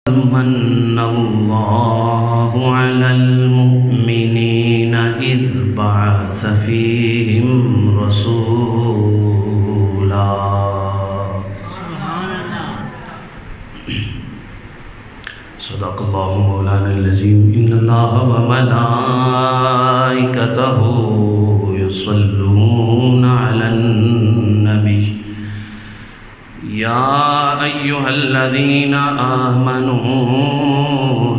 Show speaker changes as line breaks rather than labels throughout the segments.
من الله على المؤمنين إذ بعث فيهم رسولا صدق الله مولانا العظيم إن الله وملائكته يصلون على النبي يا أيها الذين آمنوا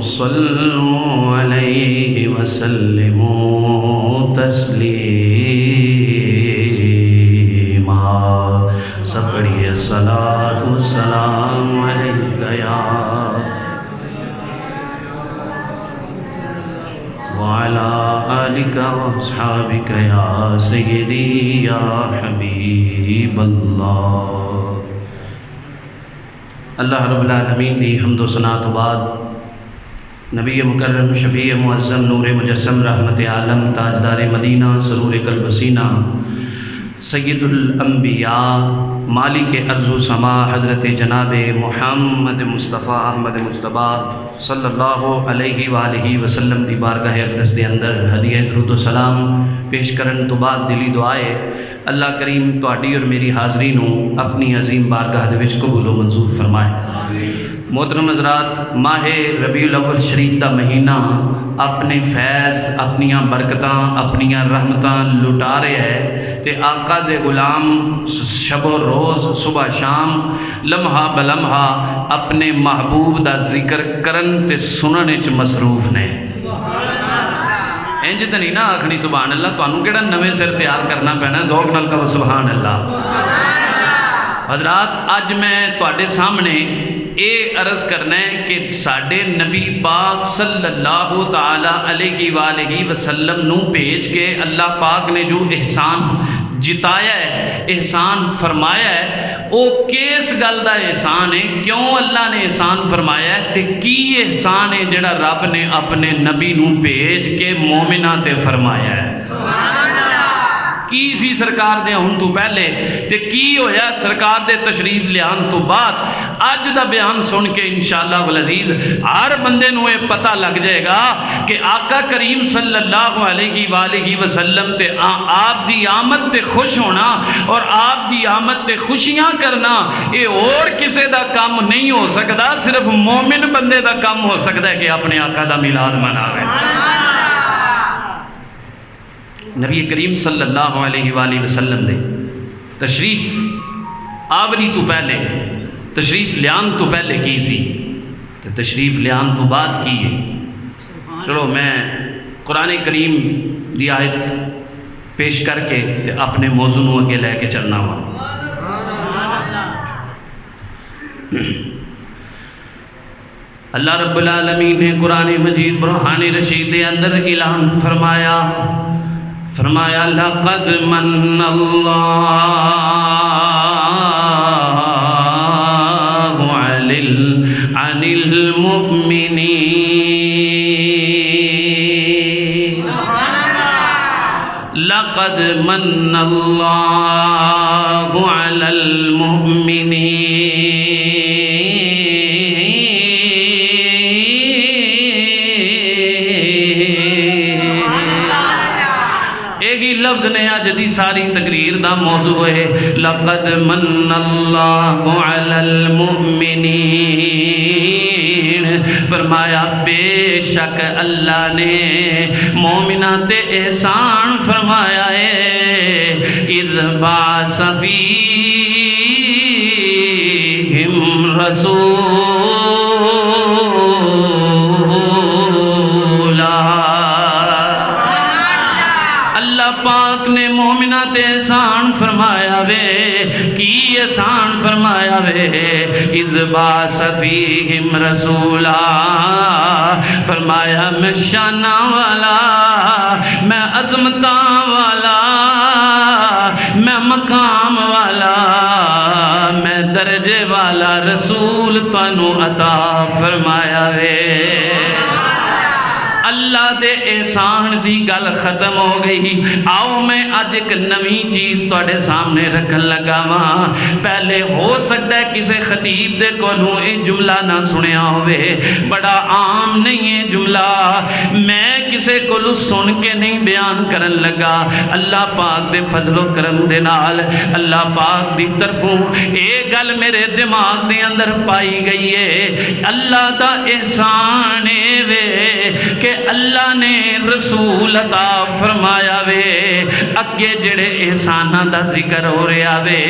صلوا عليه وسلموا تسليما سبحانه الصلاة والسلام عليك يا وعلى آلك وأصحابك يا سيدي يا حبيب الله اللہ رب العالمین دی حمد و ثنا تو بعد نبی مکرم شفیع معظم نور مجسم رحمت عالم تاجدار مدینہ سرور قلب سینہ سید الانبیاء مالک ارض و سما حضرت جناب محمد مصطفیٰ احمد مصطفیٰ صلی اللہ علیہ وآلہ وسلم دی بارگاہ اقدس دے اندر ہدیہ درود و سلام پیش کرن تو بعد دلی دعائے اللہ کریم تہاڈی اور میری حاضری نو اپنی عظیم بارگاہ دے وچ قبول و منظور فرمائے۔ محترم حضرات، ماہ ربیع الاول شریف دا مہینہ اپنے فیض، اپنیاں برکتاں، اپنیاں رحمتاں لٹا رہے ہے تے آقا دے غلام شب و روز صبح شام لمحہ بلمحہ اپنے محبوب دا ذکر کرن تے سنن وچ مصروف نے۔ انج تے نہیں نا آکھنی سبحان اللہ، تانوں کیڑا نویں سر تیار کرنا پینا، ذوق نال کہو سبحان اللہ۔ حضرات، اج میں تواڈے سامنے اے عرض کرنا ہے کہ ساڈے نبی پاک صلی اللہ تعالی علیہ وآلہ وسلم نو بھیج کے اللہ پاک نے جو احسان جتایا ہے، احسان فرمایا ہے، او کس گل دا احسان ہے، کیوں اللہ نے احسان فرمایا ہے تے کی احسان ہے جڑا رب نے اپنے نبی نو بھیج کے مومناں تے فرمایا ہے۔ کی سی سرکار دے ہون تو پہلے تے کی ہویا سرکار دے تشریف لیان تو بعد، اج دا بیان سن کے انشاءاللہ والعزیز ہر بندے نو یہ پتہ لگ جائے گا کہ آقا کریم صلی اللہ علیہ وآلہ وسلم تے آپ دی آمد تے خوش ہونا اور آپ دی آمد تے خوشیاں کرنا اے اور کسے دا کام نہیں ہو سکتا، صرف مومن بندے دا کام ہو سکتا ہے کہ اپنے آقا دا میلاد مناوے۔ نبی کریم صلی اللہ علیہ وآلہ وسلم دے تشریف آوری تو پہلے، تشریف لیان تو پہلے کی سی تے تشریف لیان تو بعد کی ہے۔ چلو میں قرآن کریم دی آیت پیش کر کے تے اپنے موضوع نو اگے لے کے چلنا ہوا۔ اللہ رب العالمین نے قرآن مجید برہان رشید دے اندر اعلان فرمایا لقد من اللہ عن المؤمنین، لقد من اللہ علی المؤمنین لفظ نے آج دی ساری تقریر دا موضوع ہے لقد من اللہ علی المؤمنین، فرمایا بے شک اللہ نے مومنہ تے احسان فرمایا ہے اذ بعث فیہم رسولا۔ پاک نے مومنہ تے احسان فرمایا وے، کی احسان فرمایا وے اذ بعث فیہم رسولا، فرمایا میں شانہ والا، میں عظمتاں والا، میں مقام والا، میں درجے والا رسول تانوں عطا فرمایا وے۔ اللہ دے احسان دی گل ختم ہو گئی. آؤ میں اج ایک نویں چیز تواڈے سامنے رکھن لگا واں. پہلے ہو سکتا ہے کسے خطیب دے کولوں یہ جملہ نہ سنیا ہوئے, بڑا عام نہیں ہے جملہ, میں کسے کولوں سن کے نہیں بیان کرن لگا. اللہ پاک دے فضل و کرم دے نال اللہ پاک دی طرفوں اے گل میرے دماغ دے اندر پائی گئی ہے. اللہ دا احسان اے وے کہ اللہ نے رسول عطا فرمایا وے. اگے جڑے احساناں دا ذکر ہو رہا وے,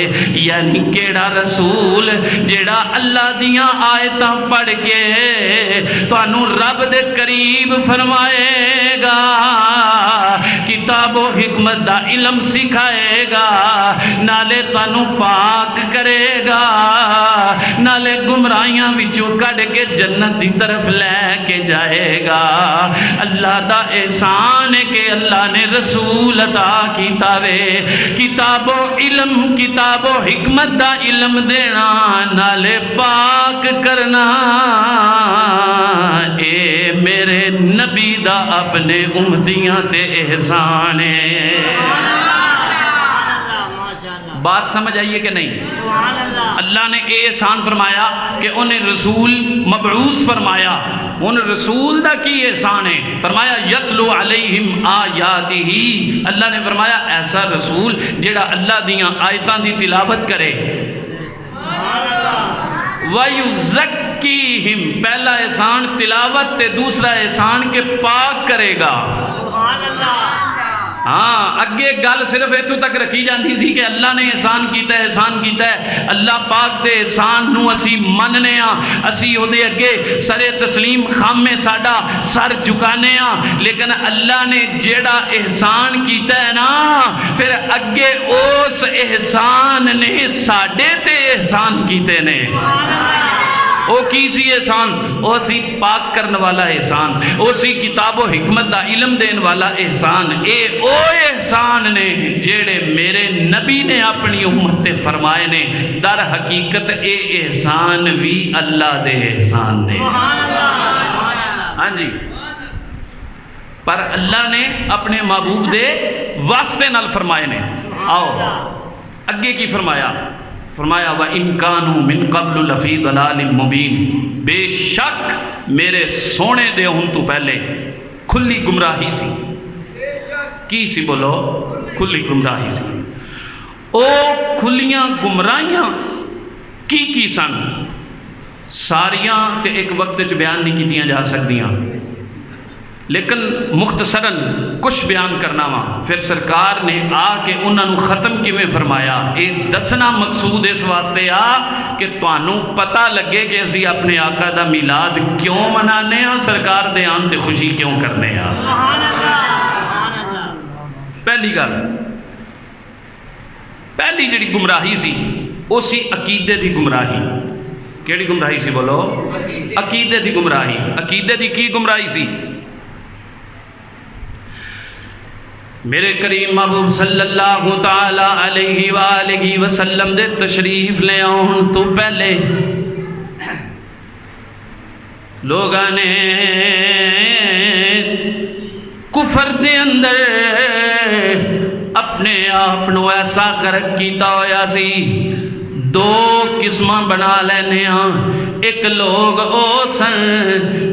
یعنی کیڑا رسول جڑا اللہ دیاں آیتاں پڑھ کے تانوں رب دے قریب فرمائے گا, کتاب و حکمت دا علم سکھائے گا, نالے تانوں پاک کرے گا, نالے گمراہیاں وچوں کڈ کے جنت دی طرف لے کے جائے گا. اللہ دا احسان ہے کہ اللہ نے رسول عطا کیتا وے, کتاب و علم, کتاب و حکمت دا علم دینا, نالے پاک کرنا. اے میرے نبی دا اپنے امتیاں تے احسان ہے. بات سمجھ آئیے کہ نہیں؟ اللہ نے اے احسان فرمایا کہ انہیں رسول مبعوث فرمایا. ان رسول دا کی احسان ہے؟ فرمایا یتلو علیہم آیاتہی. اللہ نے فرمایا ایسا رسول جڑا اللہ دیاں آیتاں دی تلاوت کرے. وَيُزَكِّيهِمْ, پہلا احسان تلاوت تے دوسرا احسان کے پاک کرے گا. ہاں اگے گل صرف اتو تک رکھی جاندی سی کہ اللہ نے احسان کیتا ہے, احسان کیتا ہے. اللہ پاک دے احسان نو اسی مننے ہاں, اسی او دے اگے سر تسلیم خامے ساڈا سر جھکانے ہاں. لیکن اللہ نے جیڑا احسان کیتا ہے نا, پھر اگے اس احسان نے ساڈے تے احسان کیتے نے. او کی سی احسان؟ او سی پاک کرن والا احسان, او سی کتاب و حکمت دا علم دین والا احسان. اے او احسان نے جیڑے میرے نبی نے اپنی امت تے فرمائے نے. در حقیقت اے احسان بھی اللہ دے احسان نے. ہاں جی, پر اللہ نے اپنے محبوب دے واسطے نال فرمائے نے. آؤ اگے کی فرمایا؟ فرمایا وَإِن كَانُوا مِن قَبْلُ لَفِي ضَلَالٍ مُبِينٍ, بے شک میرے سونے دے ہن تو پہلے کھلی گمراہی سی. کی سی بولو؟ کھلی گمراہی سی. او کھلیاں گمراہیاں کی سن؟ ساریاں تے ایک وقت چ بیان نہیں کیتیاں جا سکدیاں, لیکن مختصراً کچھ بیان کرنا وا. پھر سرکار نے آ کے انہاں نو ختم کیویں فرمایا, یہ دسنا مقصود اس واسطے آ کہ تانوں پتہ لگے کہ اسی اپنے آقا دا میلاد کیوں منانے ہاں, سرکار دے آن تے خوشی کیوں کرنے ہاں. پہلی گل, پہلی جڑی گمراہی سی وہ سی عقیدے دی گمراہی. کیڑی گمراہی سی بولو؟ عقیدے دی گمراہی. عقیدے دی کی گمراہی سی؟ میرے کریم محبوب صلی اللہ تعالی علیہ وآلہ وسلم دے تشریف لے آن تو پہلے لوگاں نے کفر دے اندر اپنے آپنو ایسا غرق کیتا ہویا سی. دو قسمہ بنا لینے ہاں. ایک لوگ او سن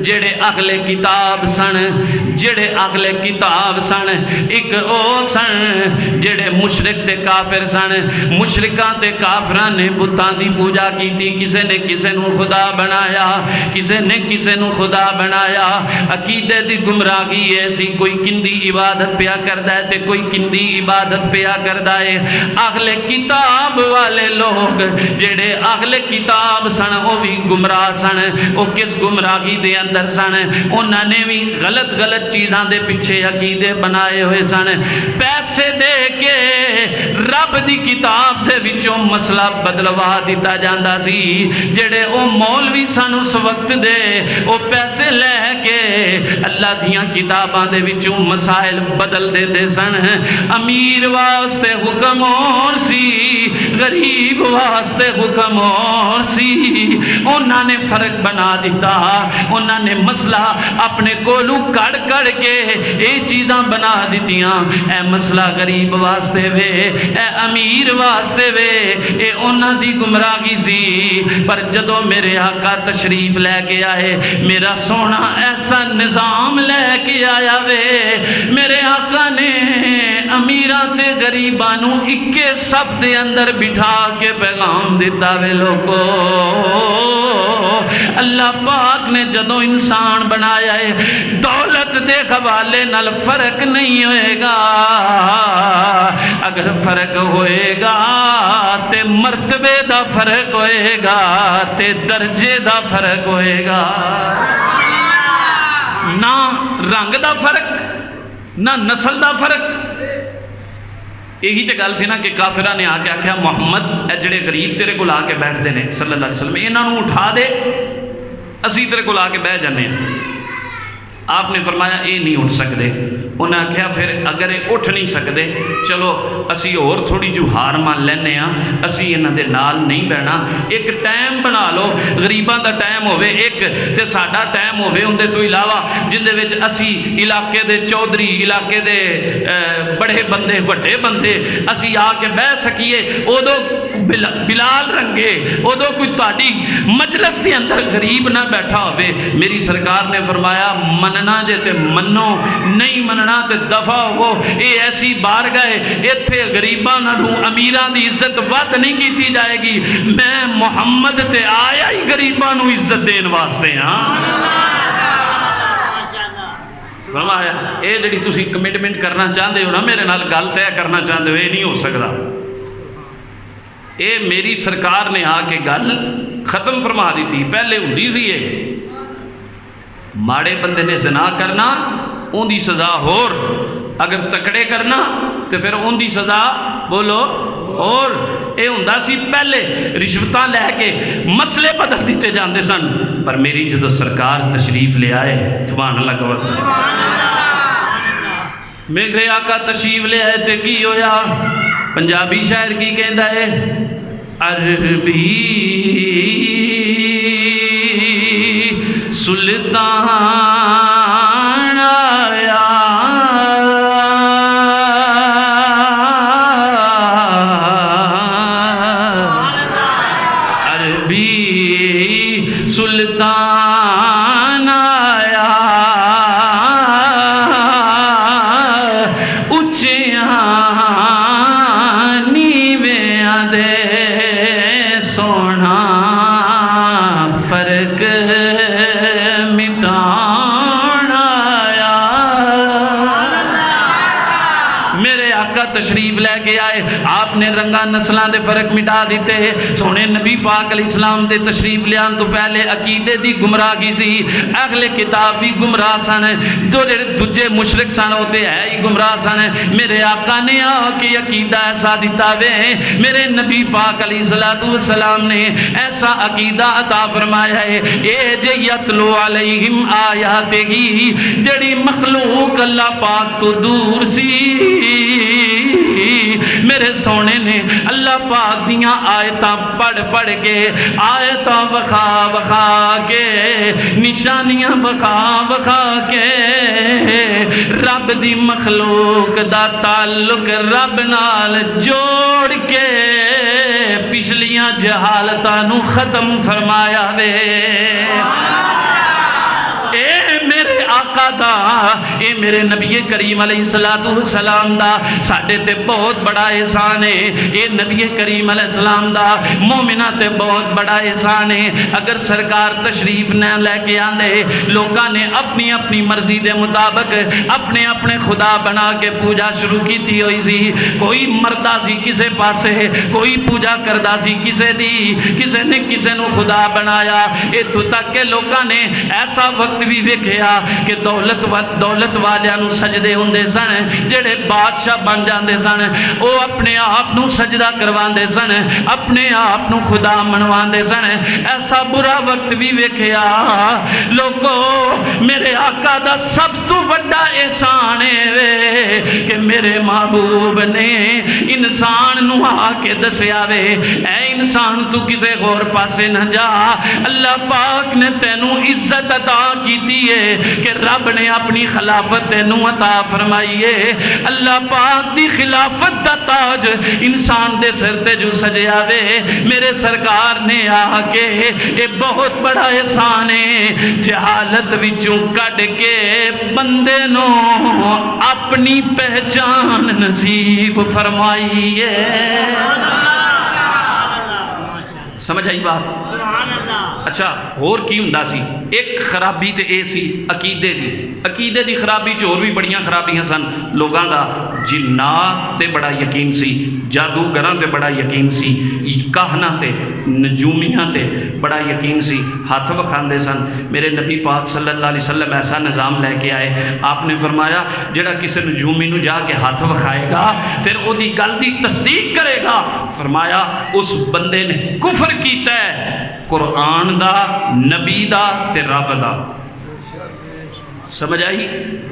جڑے اہل کتاب سن, جڑے اہل کتاب سن. ایک او سن جڑے مشرک تے کافر سن. مشرکاں تے کافراں نے بتاں دی پوجا کیتی, کسے نے کسے نو خدا بنایا, کسے نے کسے نو خدا بنایا. عقیدے دی گمراہی ایسی, کوئی کندی عبادت پیا کردا ہے تے کوئی کندی عبادت پیا کردا ہے. اہل کتاب والے لوگ جڑے اہل کتاب سن او بھی گمراہ سن. او کس گمراہی دے اندر سن؟ انہاں نے بھی غلط غلط چیزاں دے پیچھے عقیدے بنائے ہوئے سن. پیسے دے کے رب دی کتاب دے وچوں مسئلہ بدلوا دیتا جاندا سی. جڑے او مولوی سن اس وقت دے, او پیسے لے کے اللہ دیاں کتاباں دے وچوں مسائل بدل دیندے سن. امیر واسطے حکم اور سی, غریب واسطے حکم اور سی. انہاں نے فرق بنا دیتا, انہاں نے مسئلہ اپنے کولو کڑ کڑ کے یہ چیزاں بنا دیتیاں، اے مسئلہ غریب واسطے وے، اے امیر واسطے وے، اے انہاں دی گمراہی سی۔ پر جدو میرے آقا تشریف لے کے آئے، میرا سونا ایسا نظام لے کے آیا وے، میرے آقا نے امیران تے غریبانو اکے صف دے اندر بٹھا کے پیغام دیتا وے لوگو۔ اللہ پاک نے جدو انسان بنایا ہے، دولت دے حوالے نال فرق نہیں ہوئے گا، اگر فرق ہوئے گا تے مرتبے دا فرق ہوئے گا تے درجے دا فرق ہوئے گا، نہ رنگ دا فرق نہ نسل دا فرق۔ یہی تے گل سی نا کہ کافرہ نے آ کے آکھیا محمد اے جڑے غریب تیرے کو لا کے بیٹھ دینے صلی اللہ علیہ وسلم، انہاں نوں اٹھا دے، اسی تیرے کو لا کے بیٹھ جانے ہیں۔ آپ نے فرمایا اے نہیں اٹھ سکتے۔ انہیں آکھیا پھر اگر یہ اٹھ نہیں سکتے چلو اسی اور تھوڑی جو ہار مان لینے ہاں، اسی انہاں دے نال نہیں بہنا، ایک ٹائم بنا لو، غریباں دا ٹائم ہوئے ایک تے ساڈا ٹائم ہوئے ان دے تو علاوہ، جن دے وچ اسی علاقے دے چودھری، علاقے دے بڑے بندے وڈے بندے اسی آ کے بہ سکیے، ادو بلال رنگے، ادو کوئی تہاڈی مجلس دے اندر غریب نہ بیٹھا ہوئے۔ میری سرکار نے فرمایا مننا جے تے منو، نہیں مننا تے دفع ہو، اے ایسی بارگاہ ایتھے غریباں نالوں امیراں دی عزت ود نہیں کیتی جائے گی، میں محمد تے آیا ہی غریباں نوں عزت دین واسطے ہاں۔ فرمایا اے جڑی تسی کمٹمنٹ کرنا چاہندے ہو نا، میرے نال گل طے کرنا چاہندے ہو، اے نہیں ہو سکدا۔ اے میری سرکار نے آ کے گل ختم فرما دی تھی، پہلے ہوندی سی اے ماڑے بندے نے زنا کرنا ان دی سزا ہور، اگر تکڑے کرنا تو پھر ان دی سزا بولو اور۔ اے ہوندا سی پہلے رشوتاں لے کے مسئلے بدل دیتے جاندے سن، پر میری جدو سرکار تشریف لے آئے، سبحان اللہ گوھر، میرے آقا تشریف لے آئے تے کی ہویا؟ پنجابی شاعر کی کہندا ہے، عربی سلطان آیا عربی سلطان آیا اچھیاں نیویاں دے سونا فرق تشریف لے کے آئے، آپ نے رنگا نسلان دے فرق مٹا دیتے، سونے نبی پاک علیہ السلام دے تشریف لیان تو پہلے عقیدے دی گمراہی سی، اگلے کتاب بھی گمراہ سن، دوجے مشرک سن ہوتے ہے ہی گمراہ سن۔ میرے آقا نے آ کے عقیدہ ایسا دیتا وے، میرے نبی پاک علیہ السلام نے ایسا عقیدہ عطا فرمایا ہے، اے جے یتلو علیہم آیات ہی، جڑی مخلوق اللہ پاک تو دور سی، میرے سونے نے اللہ پاک دیاں آیتاں پڑھ پڑھ کے، آیتاں وخا وخا کے، نشانیاں وخا وخا کے، رب دی مخلوق دا تعلق رب نال جوڑ کے پچھلیاں جہالتاں نو ختم فرمایا دے۔ اے میرے آقا دا، اے میرے نبی کریم علیہ السلام دا ساڑھے تے بہت بڑا احسان ہے، اے نبی کریم علیہ السلام دا مومنہ تے بہت بڑا احسان ہے۔ اگر سرکار تشریف نہ لے کے آندے، لوگاں نے اپنی اپنی مرضی دے مطابق اپنے اپنے خدا بنا کے پوجا شروع کی تھی ہوئی سی، کوئی مردہ سی کسے پاسے، کوئی پوجا کردہ سی کسے دی، کسے نے کسے نو خدا بنایا، اے تو تک کہ لوگاں نے ایسا وقت بھی ویکھیا کہ دولت والیاں نو سجدے ہوندے سن، جڑے بادشاہ بن جاندے سن او اپنے آپ نو سجدہ کرواندے سن، اپنے آپ نو خدا منواندے سن۔ ایسا برا وقت بھی ویکھیا لوگو، میرے آقا دا سب تو بڑا احسان ہے کہ میرے محبوب نے انسان نو آ کے دسیا وے اے انسان تو کسے غور پاسے نہ جا، اللہ پاک نے تینوں عزت عطا کیتی ہے کہ رب نے اپنی خلافت تینوں عطا فرمائی ہے۔ اللہ پاک دی خلافت دا تاج انسان دے سر تے جو سجیا وے میرے سرکار نے آ کے اے بہت بڑا احسان ہے جہالت وچوں کڈ کے بندے نو اپنی پہچان نصیب فرمائی ہے۔ سمجھ آئی بات؟ اچھا اور کی ہوندا سی؟ ایک خرابی تے اے سی عقیدے دی خرابی چ اور بھی بڑیاں خرابیاں سن لوگاں دا۔ جنات تے بڑا یقین سی، جادوگراں تے بڑا یقین سی، کاہناں تے نجومیاں تے بڑا یقین سی، ہاتھ وکھاندے سن۔ میرے نبی پاک صلی اللہ علیہ وسلم ایسا نظام لے کے آئے، آپ نے فرمایا جڑا کسی نجومی نو جا کے ہاتھ وکھائے گا پھر او دی گل دی تصدیق کرے گا، فرمایا اس بندے نے کفر کیتا ہے قرآن دا، نبی دا تے رب دا۔ سمجھ آئی؟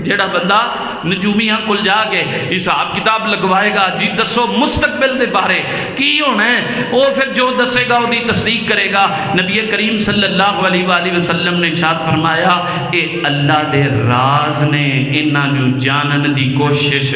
جیڑا بندہ نجومیاں کل جا کے حساب کتاب لگوائے گا جی دسو مستقبل دے بارے کی ہونا ہے، وہ پھر جو دسے گا وہ دی تصدیق کرے گا۔ نبی کریم صلی اللہ علیہ وآلہ وسلم نے ارشاد فرمایا اے اللہ دے راز نے، انہاں جو جانن دی کوشش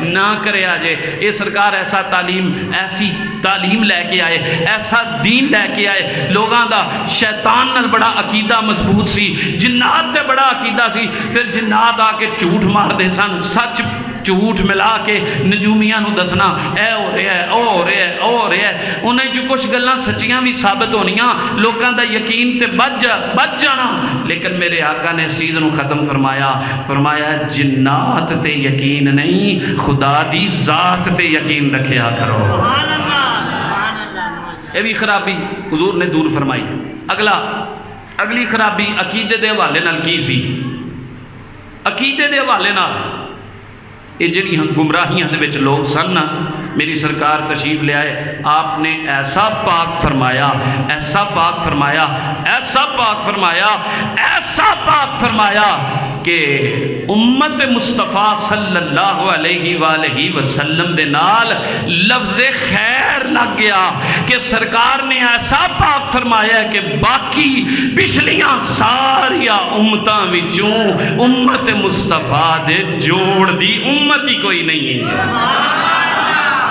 نہ کرے آجے۔ اے سرکار ایسی تعلیم لے کے آئے، ایسا دین لے کے آئے، لوگاں دا شیطان نال بڑا عقیدہ مضبوط سی، جنات تے بڑا عقیدہ سی، پھر جنات آ کے جھوٹ مار دے سن، سچ جھوٹ ملا کے نجومیاں نو دسنا اے ہو رہا ہے، او ہو رہا ہے، او ہو رہا ہے، انہیں جو کچھ گلاں سچیاں بھی ثابت ہونیاں، لوگاں دا یقین تے بچ جانا۔ لیکن میرے آقا نے اس چیز نو ختم فرمایا جنات تے یقین نہیں، خدا دی ذات تے یقین رکھیا کرو۔ یہ بھی خرابی حضور نے دور فرمائی۔ اگلی خرابی عقیدے دے حوالے نال کی سی؟ عقیدے دے حوالے نال یہ جڑی گمراہیاں دے وچ لوگ سن نا، میری سرکار تشریف لے آئے، آپ نے ایسا پاک فرمایا، ایسا پاک فرمایا، ایسا پاک فرمایا، ایسا پاک فرمایا کہ امت مصطفیٰ صلی اللہ علیہ وآلہ وسلم دے نال لفظ خیر لگ گیا کہ سرکار نے ایسا پاک فرمایا کہ باقی پچھلیاں ساریاں امتاں وچوں امت مصطفیٰ دے جوڑ دی امت ہی کوئی نہیں ہے۔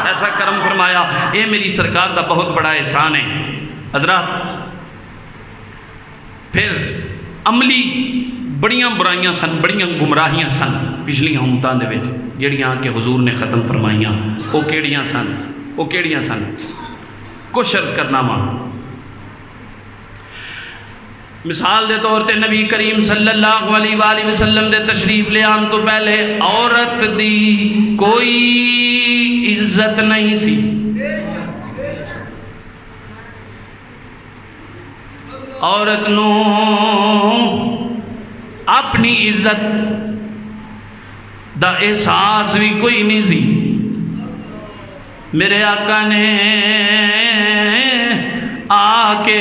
ایسا کرم فرمایا، اے میری سرکار دا بہت بڑا احسان ہے۔ حضرات پھر عملی بڑیاں برائیاں سن، بڑیاں گمراہیاں سن پچھلیاں امتاں دے وچ جڑیاں کہ حضور نے ختم فرمائیاں، وہ کیڑیاں سن؟ کچھ عرض کرنا ماں مثال دے طور تے نبی کریم صلی اللہ علیہ وآلہ وسلم دے تشریف لے آن تو پہلے عورت دی کوئی عزت نہیں سی۔ عورت نو اپنی عزت دا احساس بھی کوئی نہیں سی۔ میرے آقا نے آ کے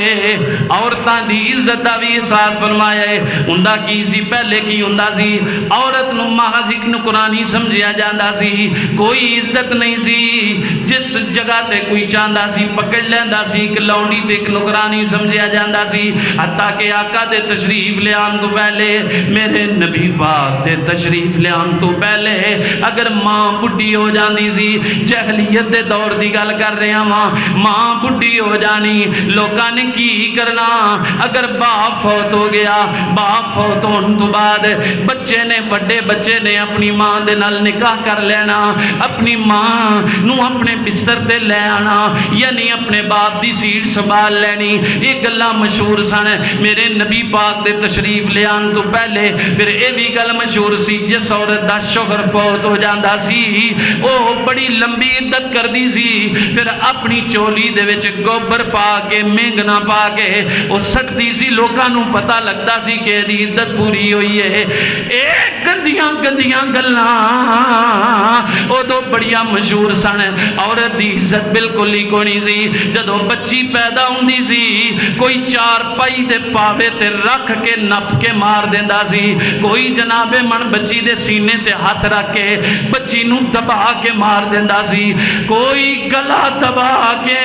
عورتاں دی عزت دا بھی احساس فرمایا ہے۔ ہوندا کی سی؟ پہلے کی ہوندا سی؟ عورت نو محض ایک نکرانی سمجھیا جاندا سی، کوئی عزت نہیں سی۔ جس جگہ تے کوئی چاہندا سی پکڑ لیندا سی، ایک لونڈی تے ایک نکرانی سمجھیا جاندا سی۔ حتیٰ کہ آقا دے تشریف لے آن تو پہلے، میرے نبی پاک دے تشریف لے آن تو پہلے اگر ماں بڈھی ہو جاندی سی، جہلیت دے دور دی گل کر رہا ہاں، ماں بڈھی ہو جانی، لوکاں نے کی کرنا؟ اگر باپ فوت ہو گیا، باپ فوت ہونے تو بعد بچے نے، بڑے بچے نے اپنی ماں دے نال نکاح کر لینا، اپنی ماں نو اپنے بستر تے لے آنا، یعنی اپنے باپ دی سیٹ سنبھال لینی۔ یہ گلاں مشہور سن میرے نبی پاک دے تشریف لے آن تو پہلے۔ پھر اے بھی گل مشہور سی جس عورت دا شوہر فوت ہو جاندا سی او بڑی لمبی عدت کردی سی، پھر اپنی چولی دے وچ گوبر پا کے مہنگنا پا کے وہ سٹتی سی، لوگاں نوں پتہ لگدا سی کہ دی عدت پوری ہوئی ہے۔ اے گندیاں گندیاں گلاں ادو بڑیاں مشہور سن، عورت دی عزت بالکل ہی کونی سی۔ جدوں بچی پیدا ہوندی سی کوئی چار پائی دے پاوے تے رکھ کے نپ کے مار دیندا سی، کوئی جناب من بچی دے سینے تے ہاتھ رکھ کے بچی نوں دبا کے مار دیندا سی، کوئی گلا دبا کے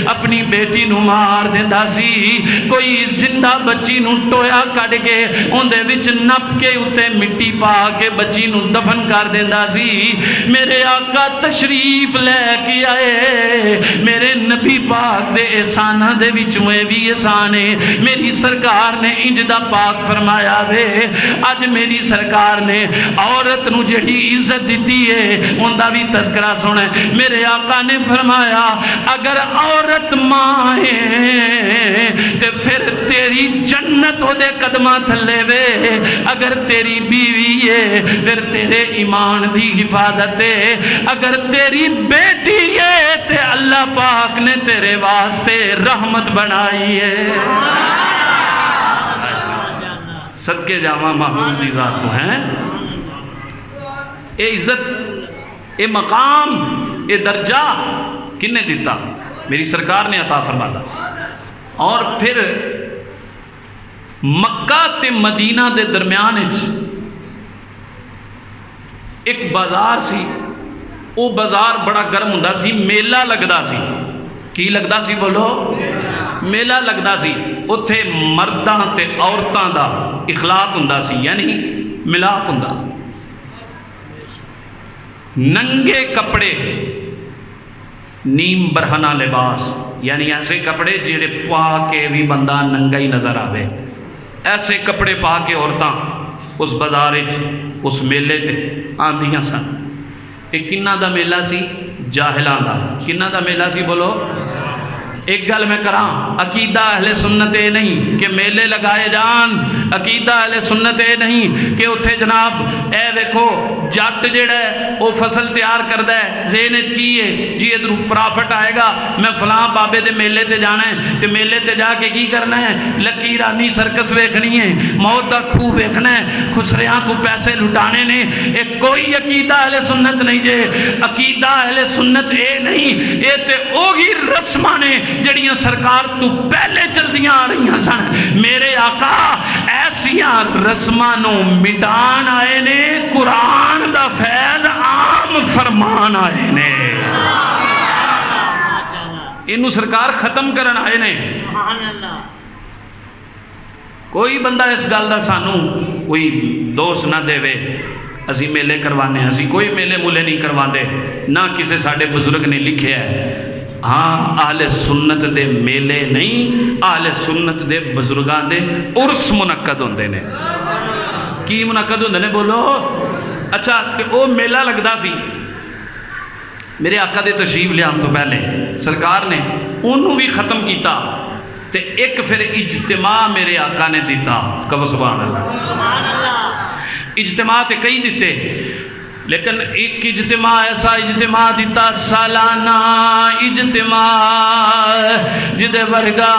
اپنی بیٹی نوں مار دیندا سی، کوئی زندہ بچی نوں ٹویا کڈ کے اندے وچ نپ کے اتے مٹی پا کے بچی نوں دفن کر دیندا سی۔ میرے آقا تشریف لے کے آئے، میرے نبی پاک دے احساناں دے وچ میں بھی احسان ہے، میری سرکار نے انج دا پاک فرمایا وے۔ اج میری سرکار نے عورت نو جڑی عزت دیتی ہے ان دا بھی تذکرہ سنے۔ میرے آقا نے فرمایا اگر عورت ماں ہے تے پھر تیری جنت او دے قدماں تھلے وے، اگر تیری بیوی ہے پھر تیرے ایمان دی حفاظت ہے، اگر تیری بیٹی ہے تے اللہ پاک نے تیرے واسطے رحمت بنائی ہے۔ صدقے جاواں محمود دی ذات تو ہیں۔ اے عزت، اے مقام، اے درجہ کنے دیتا؟ میری سرکار نے عطا فرماتا۔ اور پھر مکہ تے مدینہ دے درمیان ایک بازار سی، وہ بازار بڑا گرم ہوندا سی، میلہ لگدا سی۔ کی لگدا سی بولو؟ میلہ لگدا سی۔ اتھے مرداں تے عورتاں دا اخلاط ہوندا سی، یعنی ملاپ ہوندا۔ ننگے کپڑے، نیم برہنہ لباس، یعنی ایسے کپڑے جڑے پا کے بھی بندہ ننگا ہی نظر آوے، ایسے کپڑے پا کے عورتاں اس بازار اس میلے تے آندیاں سن۔ ایک کنہ دا میلہ سی؟ جاہلاں دا۔ کنہ دا میلہ سی بولو؟ ایک گل میں کراں، عقیدہ اہل سنت اے نہیں کہ میلے لگائے جان، عقیدہ اہل سنت اے نہیں کہ اتھے جناب اے ویکھو جٹ جڑا ہے وہ فصل تیار کردہ ہے، ذہن کی ہے جی ادھر پرافٹ آئے گا، میں فلاں بابے دے میلے تے جانا ہے، تے میلے تے جا کے کی کرنا ہے؟ لکی رانی سرکس ویکھنی ہے، موت دا خوہ ویکھنا ہے، خسریاں تو پیسے لٹانے نے۔ ایک کوئی عقیدہ اہل سنت نہیں جے۔ عقیدہ اہل سنت اے نہیں، اے تے اوہی رسماں نے جڑیاں سرکار تو پہلے چلدیاں آ رہی ہیں سن۔ میرے آقا ایسیاں رسماں نو مٹان آئے نے، قرآن دا فیض عام فرمان آئے نے، انہوں سرکار ختم کرن آئے نے۔ کوئی بندہ اس گل دا سانو کوئی دوست نہ دے وے اسی میلے کروانے، اسی کوئی میلے مولے نہیں کرواندے، نہ کسے ساڑھے بزرگ نے لکھے ہے۔ ہاں اہل سنت دے میلے نہیں، اہل سنت دے بزرگان دے عرس منعقد ہوندے نے۔ کی منعقد ہوندے نے بولو؟ اچھا تے او میلہ لگدا سی، میرے آقا دے تشریف لے آن تو پہلے سرکار نے انہوں بھی ختم کیتا، تے ایک پھر اجتماع میرے آقا نے دیتا۔ کہو سبحان اللہ۔ اجتماع تے کئی دیتے، لیکن ایک اجتماع ایسا اجتماع دیتا سالانہ اجتماع جدے ورگا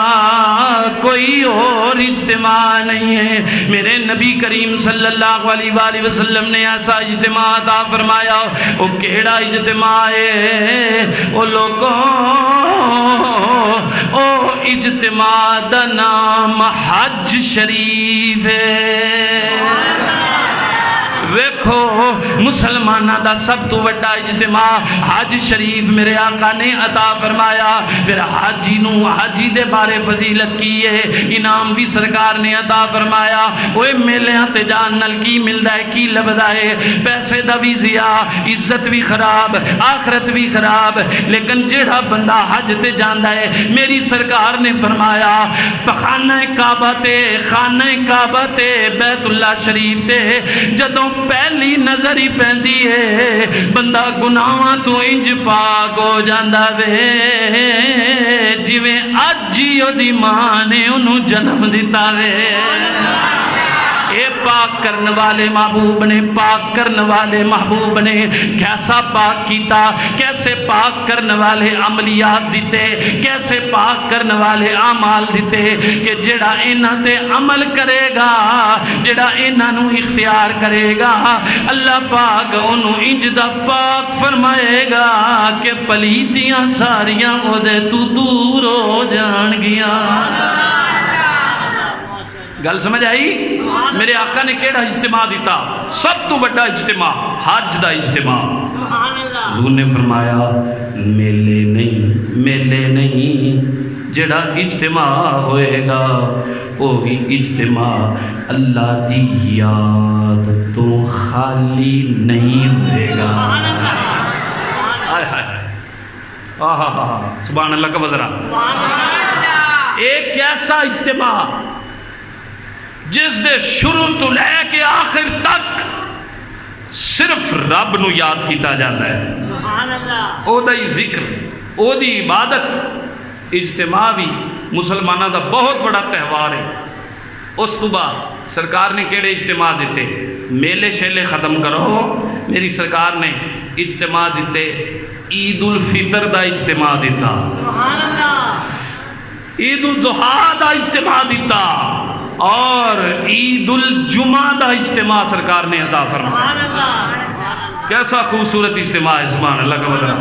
کوئی اور اجتماع نہیں ہے۔ میرے نبی کریم صلی اللہ علیہ وآلہ وسلم نے ایسا اجتماع عطا فرمایا۔ وہ کیڑا اجتماع ہے؟ وہ لوگوں او اجتماع دا نام حج شریف ہے۔ ویکھو مسلمانہ دا سب تو وڈا اجتماع حج شریف میرے آقا نے عطا فرمایا۔ پھر حاجی نو حاجی دے بارے فضیلت کی ہے، انعام بھی سرکار نے عطا فرمایا۔ اوے میلیاں تے جان نل کی ملدا ہے، کی لبدا ہے؟ پیسے دا بھی ضیاء، عزت بھی خراب، آخرت بھی خراب۔ لیکن جیڑا بندہ حج تے جاندا ہے، میری سرکار نے فرمایا خانہ کعبہ تے بیت اللہ شریف تے جدوں پہلی نظر ہی پہندی ہے بندہ گناہاں تو انج پاک ہو جاندا وے جویں اج ہی دی ماں نے انہوں جنم دیتا وے۔ اے پاک کرنے والے محبوب نے، پاک کرنے والے محبوب نے کیسا پاک کیتا، کیسے پاک کرنے والے عملیات دیتے، کیسے پاک کرنے والے اعمال دیتے کہ جڑا انہاں تے عمل کرے گا، جڑا انہاں نو اختیار کرے گا، اللہ پاک انہوں انج دا پاک فرمائے گا کہ پلیتیاں ساریاں او دے تو دور ہو جان گیا۔ گل سمجھ آئی؟ میرے آقا نے کیڑا اجتماع دیتا؟ سب تو بڑا اجتماع، حج دا اجتماع۔ حضور نے فرمایا میلے نہیں جڑا اجتماع ہوئے گا وہی اجتماع اللہ دی یاد تو خالی نہیں ہوئے گا۔ سبحان اللہ کا وزرہ، ایک ایسا اجتماع جس دے شروع تو لے کے آخر تک صرف رب نو یاد کیتا جاتا ہے، او دا ہی ذکر، او دی عبادت۔ اجتماع بھی مسلمانہ دا بہت بڑا تہوار ہے۔ اس تو بعد سرکار نے کیڑے اجتماع دیتے؟ میلے شیلے ختم کرو، میری سرکار نے اجتماع دیتے۔ عید الفطر دا اجتماع دیتا، عید الاضحیٰ دا اجتماع دیتا، اور عید الجمعہ دا اجتماع سرکار نے عطا فرمایا۔ کیسا خوبصورت اجتماع ہے، سبحان اللہ کا مطلب۔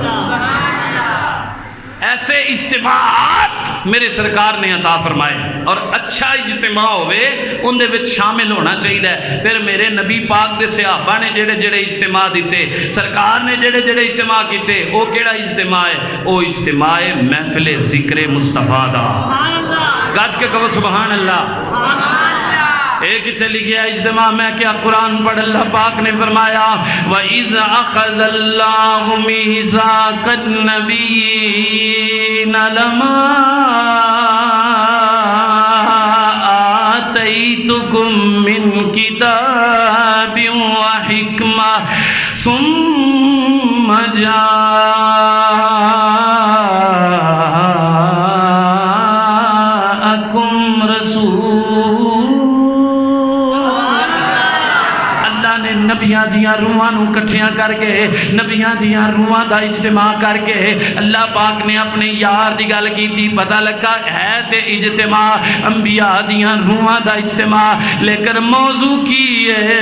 ایسے اجتماعات میرے سرکار نے عطا فرمائے، اور اچھا اجتماع ہوئے ان دے وچ شامل ہونا چاہیے۔ پھر میرے نبی پاک دے صحابہ نے جڑے جڑے اجتماع دیتے، سرکار نے جڑے جڑے اجتماع کیتے، وہ کیڑا اجتماع ہے؟ وہ اجتماع محفل ذکر مصطفیٰ دا۔ گاج کے کہو سبحان اللہ۔ ایک کتے لکھیا اجتماع میں کیا؟ قرآن پڑھ، اللہ پاک نے فرمایا وَإِذْ أَخَذَ اللَّهُ مِيثَاقَ النَّبِيِّينَ لَمَا آتَيْتُكُم مِّن كِتَابٍ وَحِكْمَةٍ ثُمَّ جَاءَكُمْ رَسُولٌ۔ نبیاں دیاں روحاں نو کٹھیاں کر کے، نبیاں دیاں روحاں دا اجتماع کر کے اللہ پاک نے اپنے یار دی گل کیتی۔ پتہ لگا ہے تے اجتماع انبیاء دیاں روحاں دا اجتماع، لیکن موضوع کی ہے؟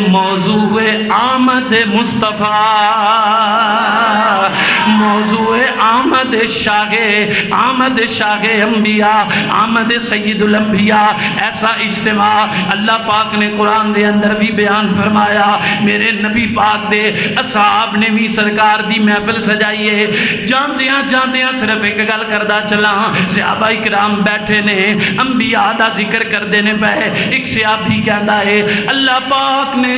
موضوع آمد مصطفیٰ، موضوع آمد شاہ، آمد شاہ انبیاء، آمد سید الانبیاء۔ ایسا اجتماع اللہ پاک نے قرآن دے اندر بھی بیان فرمایا۔ میرے نبی پاک دے اصحاب نے بھی سرکار دی محفل سجائیے۔ جاندیاں جاندیاں صرف ایک گل کردہ چلا، صحابہ اکرام بیٹھے نے، انبیاء دا ذکر کردے نے پہ۔ ایک صحابی کہندا ہے اللہ پاک نے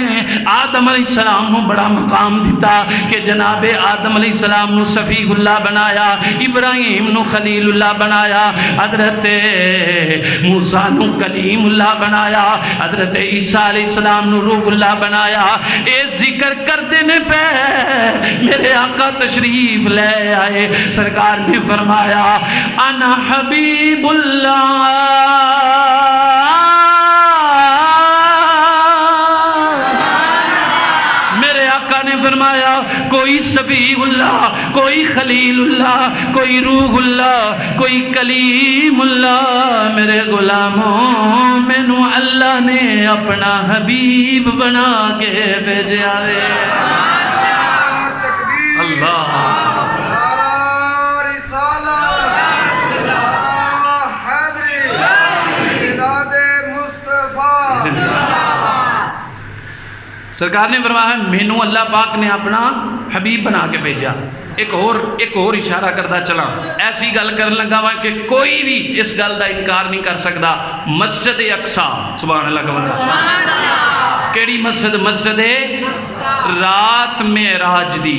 آدم علیہ السلام نو بڑا مقام دیتا کہ جناب آدم علیہ السلام نو صفی اللہ بنایا، ابراہیم نو خلیل اللہ بنایا، حضرت موسیٰ نو کلیم اللہ بنایا، حضرت عیسیٰ علیہ السلام نو روح اللہ بنایا۔ اے ذکر کر دینے پہ میرے آقا تشریف لے آئے۔ سرکار نے فرمایا انا حبیب اللہ، فرمایا کوئی صفی اللہ، کوئی خلیل اللہ، کوئی روح اللہ، کوئی کلیم اللہ، میرے غلاموں مینوں اللہ نے اپنا حبیب بنا کے بھیجا ہے۔ اللہ سرکار نے فرمایا مینوں اللہ پاک نے اپنا حبیب بنا کے بھیجا۔ ایک اور اشارہ کردہ چلا، ایسی گل کرن لگا وا کہ کوئی بھی اس گل دا انکار نہیں کر سکتا۔ مسجد اقصی، سبحان اللہ کا بندہ، کیڑی مسجد؟ مسجد رات معراج دی،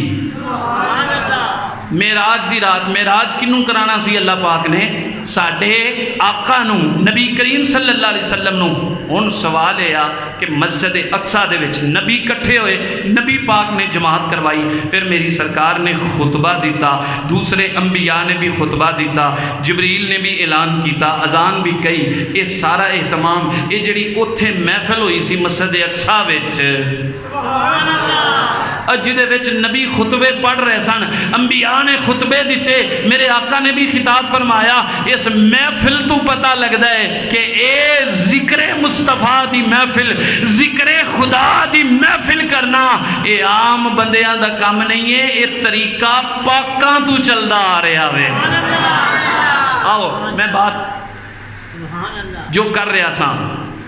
معراج دی رات معراج کنوں کرانا سی اللہ پاک نے ساڈے آقا نو نبی کریم صلی اللہ علیہ وسلم نو ہن سوال ہے کہ مسجد اقصی دے وچ نبی کٹھے ہوئے نبی پاک نے جماعت کروائی پھر میری سرکار نے خطبہ دیتا دوسرے انبیاء نے بھی خطبہ دیتا جبریل نے بھی اعلان کیتا اذان بھی کہی یہ سارا اہتمام یہ جڑی اوتھے محفل ہوئی سی مسجد اقصی وچ سبحان اللہ جدے وچ نبی خطبے پڑھ رہے سن انبیاء نے خطبے دیتے میرے آقا نے بھی خطاب فرمایا اس محفل تو پتہ لگتا ہے کہ اے ذکر مصطفیٰ دی محفل ذکر خدا دی محفل کرنا اے عام بندیاں دا کام نہیں ہے اے طریقہ پاکاں تو چلدا آ رہا ہے آؤ میں بات جو کر رہا سا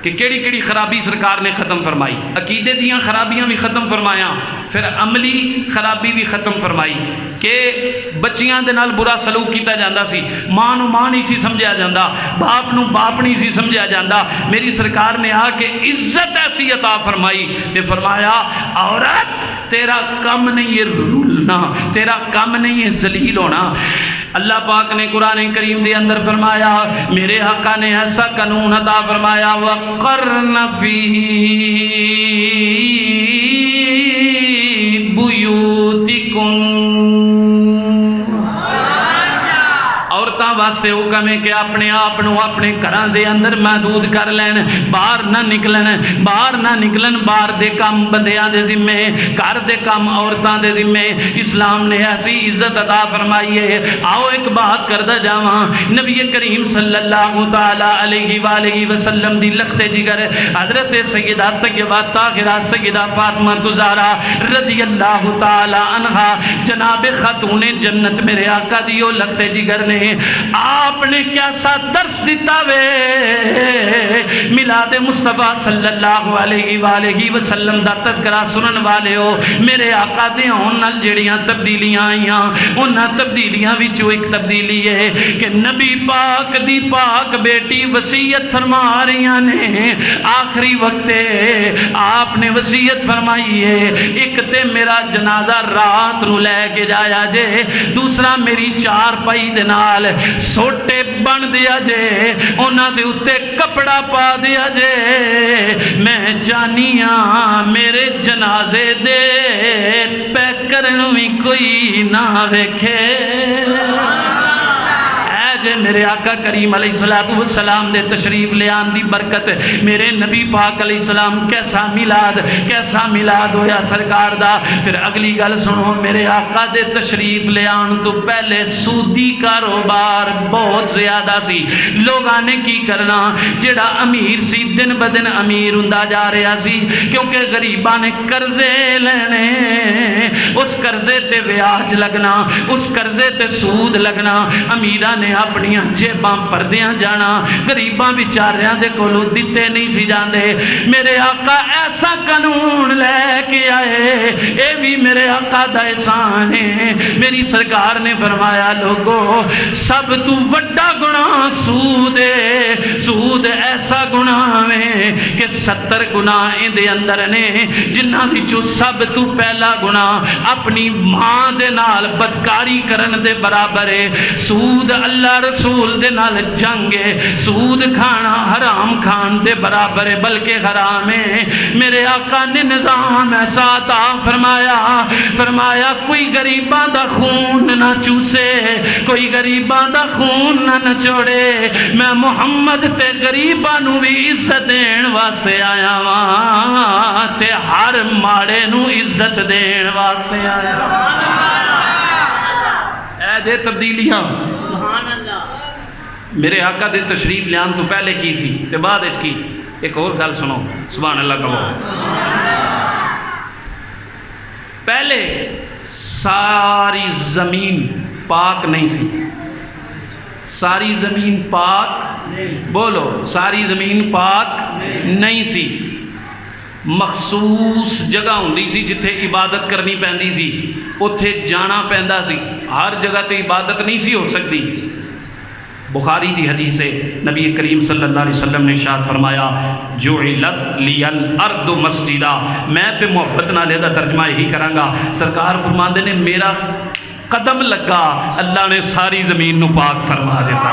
کہ کیڑی کیڑی خرابی سرکار نے ختم فرمائی عقیدے دیاں خرابیاں بھی ختم فرمایا پھر عملی خرابی بھی ختم فرمائی کہ بچیاں دے نال برا سلوک کیتا جاندہ سی ماں نو ماں نہیں سی سمجھا جاندہ باپ نو باپ نہیں سی سمجھا جاندہ میری سرکار نے آ کے عزت ایسی عطا فرمائی تے فرمایا عورت تیرا کم نہیں ہے رولنا تیرا کم نہیں ہے ذلیل ہونا اللہ پاک نے قرآن کریم دے اندر فرمایا میرے آقا نے ایسا قانون عطا فرمایا وَقَرْنَ فِي بُيُوتِكُمْ عورتاں واسطے حکم ہے کہ اپنے آپ نو اپنے گھراں دے اندر محدود کر لین باہر نہ نکلن باہر دے کام بندیاں دے ذمے گھر دے کام عورتاں دے ذمے اسلام نے ایسی عزت عطا فرمائی ہے آؤ ایک بات کردہ جاواں نبی کریم صلی اللہ تعالی علیہ وآلہ وسلم دی لخت جگر حضرت سیدہ طیبہ طاہرہ سیدہ فاطمہ زہرا رضی اللہ تعالی عنہا جناب خاتون جنت میرے آقا دیو لخت جگر نے آپ نے کیسا درس دیتا وے میلاد مصطفیٰ صلی اللہ علیہ وآلہ وسلم دا تذکرہ سنن والے ہو میرے آقا دے ہونال جڑیاں تبدیلیاں آئیاں انہاں تبدیلیاں وچوں ایک تبدیلی ہے کہ نبی پاک دی پاک بیٹی وصیت فرما رہیاں نے آخری وقت آپ نے وصیت فرمائی ہے ایک تے میرا جنازہ رات نو لے کے جایا جے دوسرا میری چار پائی دے نال سوٹے بن دیا جے انہاں دے اتے کپڑا پا دیا جے میں جانیاں میرے جنازے دے پیکرن بھی کوئی نہ ویکھے میرے آقا کریم علیہ السلام دے تشریف لے آن دی برکت میرے نبی پاک علیہ السلام کیسا میلاد ہویا سرکار دا پھر اگلی گل سنو میرے آقا دے تشریف لے آن تو پہلے سودی کاروبار بہت زیادہ سی لوگاں نے کی کرنا جڑا امیر سی دن بدن امیر ہوندا جا رہا سی کیونکہ غریباں نے قرضے لینے اس قرضے تے بیاج لگنا اس قرضے تے سود لگنا امیراں نے اپنیاں جیباں پردیاں جانا غریباں بیچاریاں دے کولو دیتے نہیں سی جاندے میرے آقا ایسا قانون لے کے آئے اے بھی میرے آقا دا احسان ہے میری سرکار نے فرمایا لوگو سب تو وڈا گناہ سود ہے سود ایسا گناہ ہے کہ 70 گناہ اندے اندر نے جنہاں وچوں سب تو پہلا گناہ اپنی ماں دے نال بدکاری کرن دے برابر ہے سود اللہ رسول دے نال جنگے سود کھانا حرام کھان دے برابر ہے بلکہ حرام ہے میرے آقا نے نظام ایسا عطا فرمایا کوئی غریباں دا خون نہ چوسے کوئی غریباں دا خون نہ نچوڑے میں محمد تے غریباں نو بھی عزت دین واسطے آیا وہاں تے ہر ماڑے نو عزت دین واسطے آیا اے دے تبدیلیاں میرے آقا دے تشریف لیان تو پہلے کی سی تے بعد اس کی ایک اور گل سنو سبحان اللہ کہو پہلے ساری زمین پاک نہیں سی ساری زمین پاک بولو ساری زمین پاک نہیں سی مخصوص جگہ ہوندی سی جتھے عبادت کرنی پیندی سی اتھے جانا پیندا سی ہر جگہ تے عبادت نہیں سی ہو سکتی بخاری دی حدیث ہے نبی کریم صلی اللہ علیہ وسلم نے ارشاد فرمایا جعلت لی الارض مسجدا میں تے محبت نال دا ترجمہ یہی کراں گا سرکار فرماندے نے میرا قدم لگا اللہ نے ساری زمین نو پاک فرما دیتا،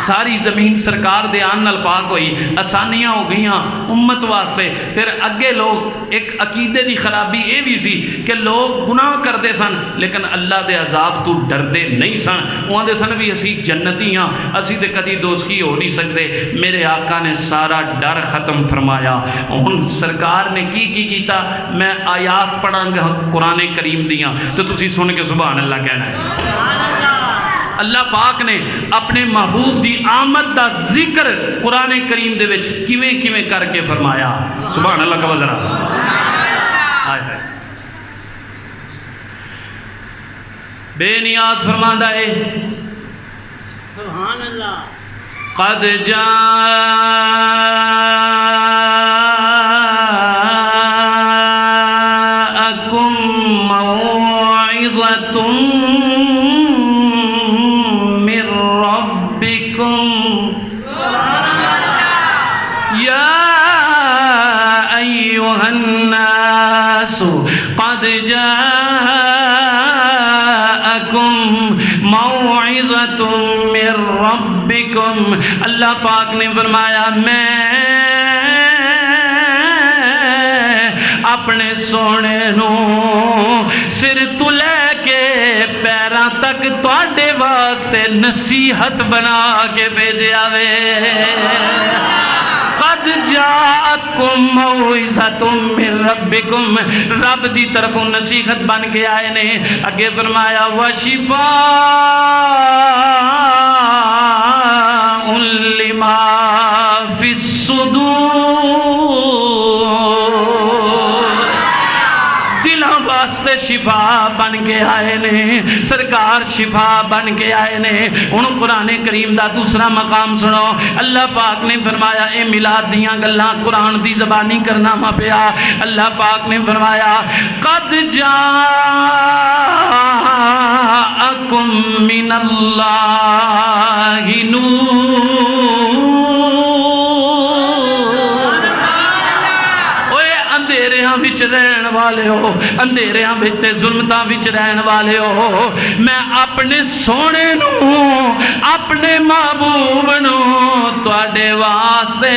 ساری زمین سرکار دے آن نال پاک ہوئی، آسانیاں ہو گئیاں امت واسطے۔ پھر اگے لوگ ایک عقیدے دی خرابی یہ بھی سی کہ لوگ گناہ کرتے سن لیکن اللہ دے عذاب تو ڈردے نہیں سن، وہ آندے سن بھی اسی جنتی ہاں، اسی تے کدی دوزخی ہو نہیں سکتے۔ میرے آقا نے سارا ڈر ختم فرمایا۔ ہن سرکار نے کی کیتا، میں آیات پڑھاں گا قرآن کریم دیاں تو تسی سن کے سبحان اللہ کہنا ہے۔ اللہ پاک نے اپنے محبوب دی آمد دا ذکر قرآن کریم دے وچ کیویں کیویں کر کے فرمایا، سبحان اللہ کا وزرا آئے ہے۔ بے نیاز فرماندہ ہے
سبحان اللہ،
قد جاءکم موعظۃ قد جاءکم موعظۃ من ربکم، اللہ پاک نے فرمایا میں اپنے سونے نو سر تو لے کے پیراں تک تواڈے واسطے نصیحت بنا کے بھیجیا وے۔ قد جاءتکم موعظۃ من ربکم، رب دی طرفوں نصیحت بن کے آئے نے۔ اگے فرمایا وشفاء لما فی الصدور، دلاں واسطے شفا بن کے آئے نے، سرکار شفا بن کے آئے نے۔ ان قرآن کریم دا دوسرا مقام سنو، اللہ پاک نے فرمایا اے میلاد دیاں گلاں قرآن دی زبانی کرنا ما پیا۔ اللہ پاک نے فرمایا قد جاءکم من اللہ نور، اندھیریاں وچ رہن والے ہو، اندھیریاں وچ تے ظلمتاں وچ رہن والے ہو، میں اپنے سونے نو اپنے محبوب نو تواڈے واسطے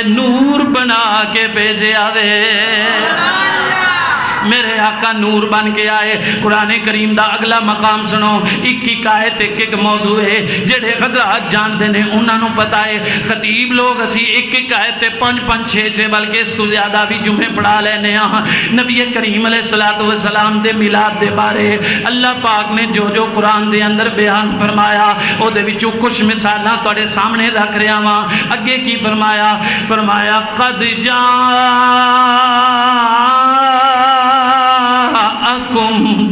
نور بنا کے بھیجیا دے۔ میرے آقا نور بن کے آئے۔ قرآن کریم دا اگلا مقام سنو، ایک آیت ایک موضوع ہے، جڑے حضرات جان دینے انہاں نو پتہ ہے۔ خطیب لوگ اسی ایک آیت 5 6 بلکہ اس تو زیادہ بھی جمعے پڑھا لینے ہاں۔ نبی کریم علیہ السلام دے میلاد دے بارے اللہ پاک نے جو جو قرآن دے اندر بیان فرمایا او دے وچوں کچھ مثالاں تواڈے سامنے رکھ رہا ہاں۔ اگے کی فرمایا؟ فرمایا قد جاءکم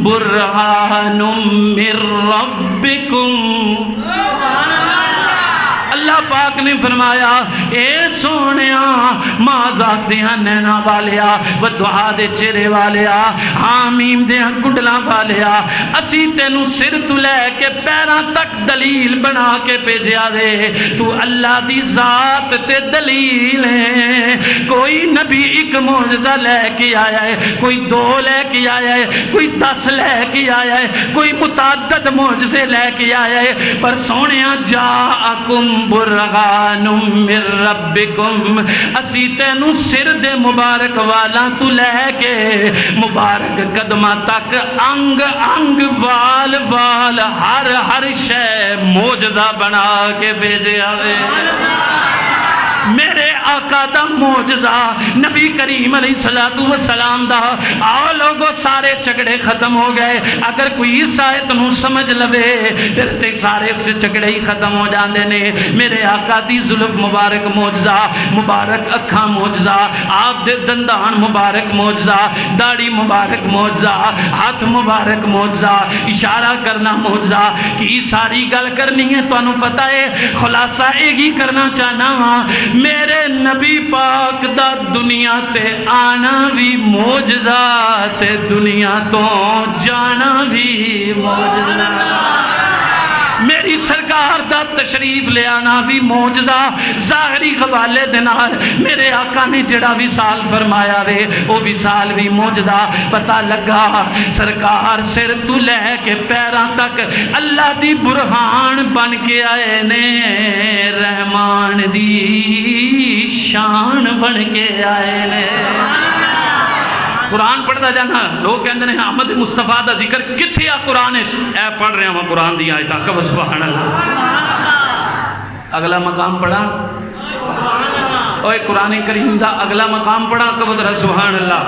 برہان من ربکم، اللہ پاک نے فرمایا اے سونیا ماں ذات دیاں نینا والیا و دعا دے چہرے والیا حامیم دیاں کنڈلاں والیا، اسی تینوں سر تو لے کے پیراں تک دلیل بنا کے بھیجیا وے۔ تو اللہ دی ذات تے دلیل ہے۔ کوئی نبی ایک معجزہ لے کے آیا ہے، کوئی 2 لے کے آیا ہے، کوئی 10 لے کے آیا ہے، کوئی متعدد معجزے لے کے آیا ہے، پر سونیا جاءکم برہان من ربکم، اسی تینوں سر دے مبارک والا تو لے کے مبارک قدمہ تک انگ انگ وال وال ہر شے معجزہ بنا کے بھیجے آوے۔ میرے آقا دا معجزہ نبی کریم علیہ السلام دا، آؤ لوگو سارے چکڑے ختم ہو گئے۔ اگر کوئی اس آیت نو سمجھ لوے پھر تے سارے سے چکڑے ہی ختم ہو جاندے نے۔ میرے آقا دی زلف مبارک معجزہ، مبارک اکھاں معجزہ، آپ دے دندان مبارک معجزہ، داڑھی مبارک معجزہ، ہاتھ مبارک معجزہ، اشارہ کرنا معجزہ۔ کی ساری گل کرنی ہے تو انہوں پتہ ہے، خلاصہ ایک ہی کرنا چاہنا ہاں، میرے نبی پاک دا دنیا تے آنا بھی معجزہ تے دنیا تو جانا بھی معجزہ۔ میری سرکار دا تشریف لے آنا بھی معجزہ ظاہری حوالے دے نال میرے آقا نے جڑا وصال فرمایا وے وہ وصال بھی معجزہ پتہ لگا سرکار سر تو لے کے پیراں تک اللہ دی برہان بن کے آئے نے رحمان دی شان بن کے آئے نے قرآن پڑھتا جانا لوگ کہندے نے احمد مصطفیٰ دا ذکر کتھے آ قرآن اے پڑھ رہے ہیں قرآن دی آیتاں کہو سبحان اللہ اگلا مقام پڑھا اوے قرآن کریم دا اگلا مقام پڑھا کہو ذرا سبحان اللہ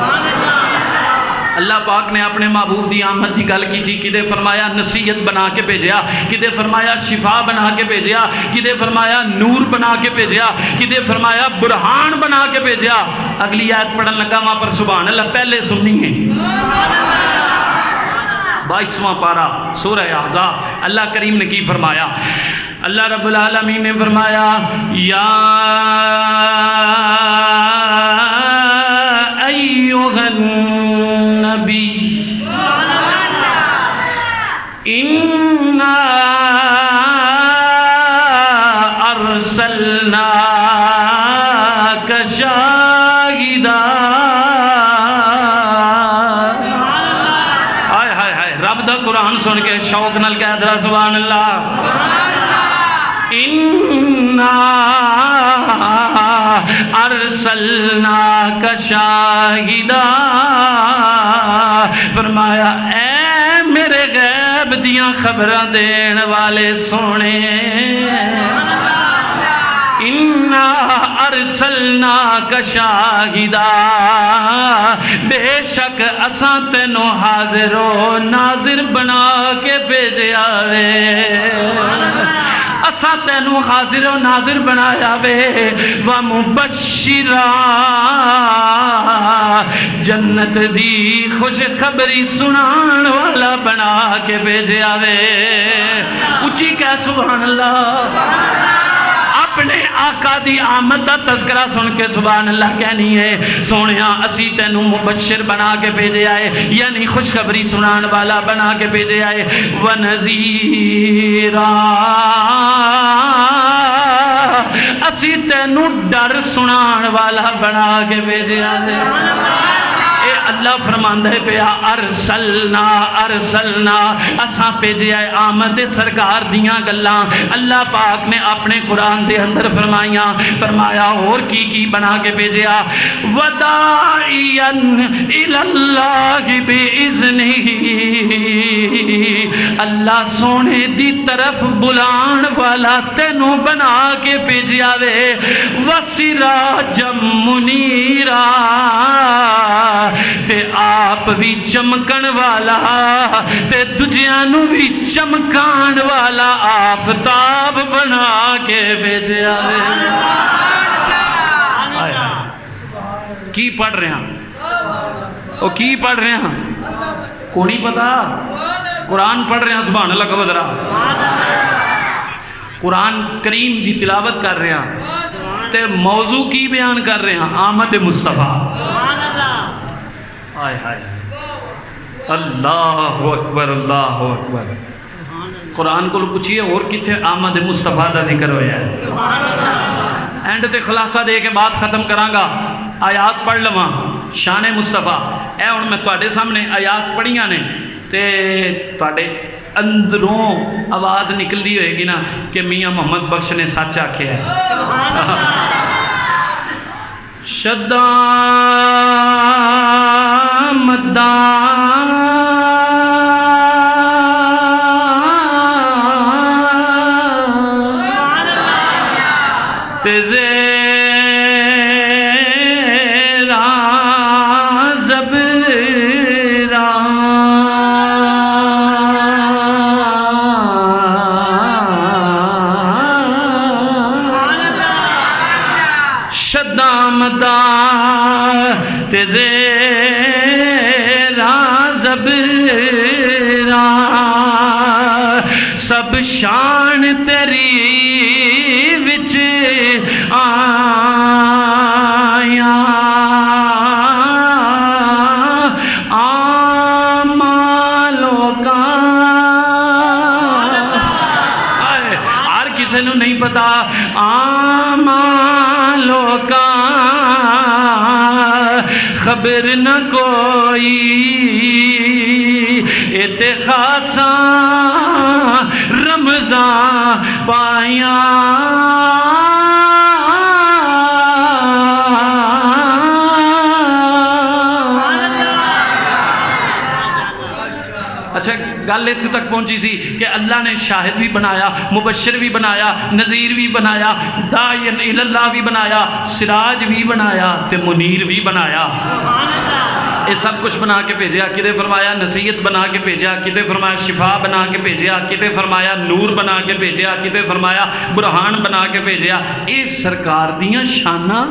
اللہ پاک نے اپنے محبوب دی آمد دی گل کی تھی کدے فرمایا نصیحت بنا کے بھیجیا کدے فرمایا شفا بنا کے بھیجیا کدے فرمایا نور بنا کے بھیجیا کدے فرمایا برہان بنا کے بھیجیا اگلی آیت پڑھن لگا وہاں پر سبحان اللہ پہلے سننی ہے 22واں پارہ سورہ احزاب اللہ کریم نے کی فرمایا اللہ رب العالمین نے فرمایا یا ایوہ النبی اِنَّا أَرْسَلْنَاكَ شَاهِدًا ہائے ہائے ہائے رب دا قرآن سن کے شوق نال کہہ درا سبحان اللہ اِنَّا أَرْسَلْنَاكَ شَاهِدًا فرمایا اے میرے غیب دیاں خبراں دین والے سونے اِنَّا أَرْسَلْنَاكَ شَاهِدًا بے شک اساں تینوں حاضر و ناظر بنا کے بھیجے آوے اساں تینوں حاضر و ناظر بنایا وے وَمُبَشِّرًا جنت دی خوش خبری سنان والا بنا کے بھیجے آوے اچھی کہہ سبحان اللہ اپنے آقا دی آمد دا تذکرہ سن کے سبحان اللہ کہنی ہے سونیاں اسی تینوں مبشر بنا کے بھیجے آئے یعنی خوشخبری سنان والا بنا کے بھیجے آئے وَنَذِيرًا اسی تینوں ڈر سنان والا بنا کے بھیجے آئے اے اللہ فرماندہ ہے پیا ارسلنا اساں بھیجے آئے آمد سرکار دیاں گلاں اللہ پاک نے اپنے قرآن دے اندر فرمایا اور کی بنا کے بھیجیا وداعیا الاللہ بِإِذْنِهِ اللہ سونے دی طرف بلان والا تینوں بنا کے بھیجیا وے وسراجا منیرا تے آپ بھی چمکن والا تے دجیانو بھی چمکان والا آفتاب بنا کے بھیجے آوے کی پڑھ رہے ہیں وہ کی پڑھ رہے ہیں کو نہیں پتا قرآن پڑھ رہے ہیں سبحان اللہ کہو ذرا قرآن کریم دی تلاوت کر رہے ہیں تے موضوع کی بیان کر رہے ہیں آمد مصطفیٰ آئے ہائے اللہ اکبر اللہ اکبر قرآن کو پوچھئے اور کتھے آمد مصطفیٰ دا ذکر ہویا ہے اینڈ تے خلاصہ دے کے بعد ختم کرانگا آیات پڑھ لواں شان مصطفیٰ اے اور میں تواڈے سامنے آیات پڑھیاں نے تے تواڈے اندروں آواز نکل دی ہوئے گی نا کہ میاں محمد بخش نے سچ آکھیا ہے شداں مداں تے زیراں زبراں شداں مداں تے زیراں زبراں سب شان تیری وچ آیا آمالوں کا خبر نہ کوئی اتخاصا رمضان پایا اچھا گل اتنے تک پہنچی سی کہ اللہ نے شاہد بھی بنایا، مبشر بھی بنایا، نذیر بھی بنایا، داعین اللہ بھی بنایا، سراج بھی بنایا تے منیر بھی بنایا۔ یہ سب کچھ بنا کے بھیجیا، کتے فرمایا نصیحت بنا کے بھیجیا، کتے فرمایا شفا بنا کے بھیجیا، کتے فرمایا نور بنا کے بھیجیا، کتے فرمایا برہان بنا کے بھیجیا۔ یہ سرکار دیاں شاناں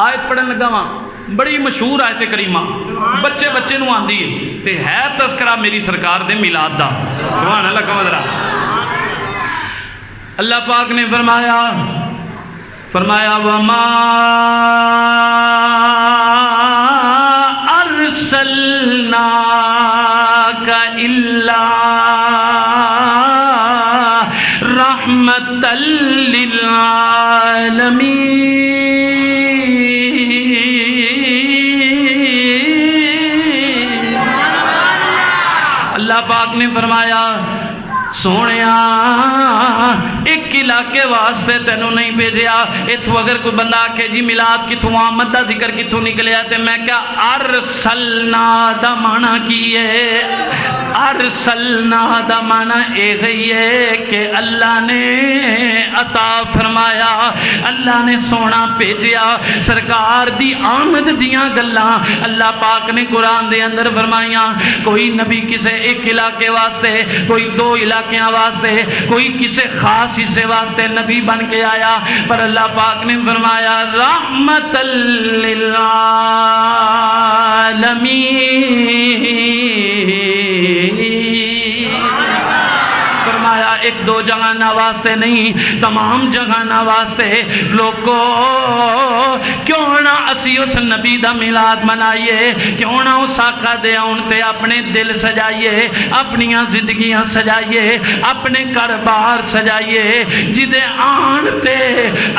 آیت پڑھن لگا وہاں، بڑی مشہور آیت کریمہ، بچے بچے نو آندی ہے تذکرہ میری سرکار دے میلاد دا۔ سبحان اللہ کا مدرہ۔ اللہ پاک نے فرمایا وما ارسلناک الا رحمتا للعالمین۔ اللہ پاک نے فرمایا سونیا ایک علاقے واسطے تینوں نہیں بھیجیا۔ اتھو اگر کوئی بندہ آکھے جی میلاد کتھوں آمد دا ذکر کتھوں نکلیا تے میں کیا ارسلنا دا معنی کی ہے؟ ارسلنا دا معنی اے گئی ہے کہ اللہ نے عطا فرمایا، اللہ نے سونا بھیجیا۔ سرکار دی آمد دیاں گلاں اللہ پاک نے قرآن دے اندر فرمائیاں۔ کوئی نبی کسے ایک علاقے واسطے، کوئی دو علاقیاں واسطے، کوئی کسے خاص حصے واسطے نبی بن کے آیا، پر اللہ پاک نے فرمایا رحمت للعالمین۔ فرمایا ایک دو جگہ واسطے نہیں، تمام جگہ واسطے۔ لوگو کیوں نہ اسی اس نبی دا میلاد منائیے، کیوں نہ اس آقا دے آن تے اپنے دل سجائیے، اپنیاں زندگیاں سجائیے، اپنے کاروبار سجائیے، جدے آن تے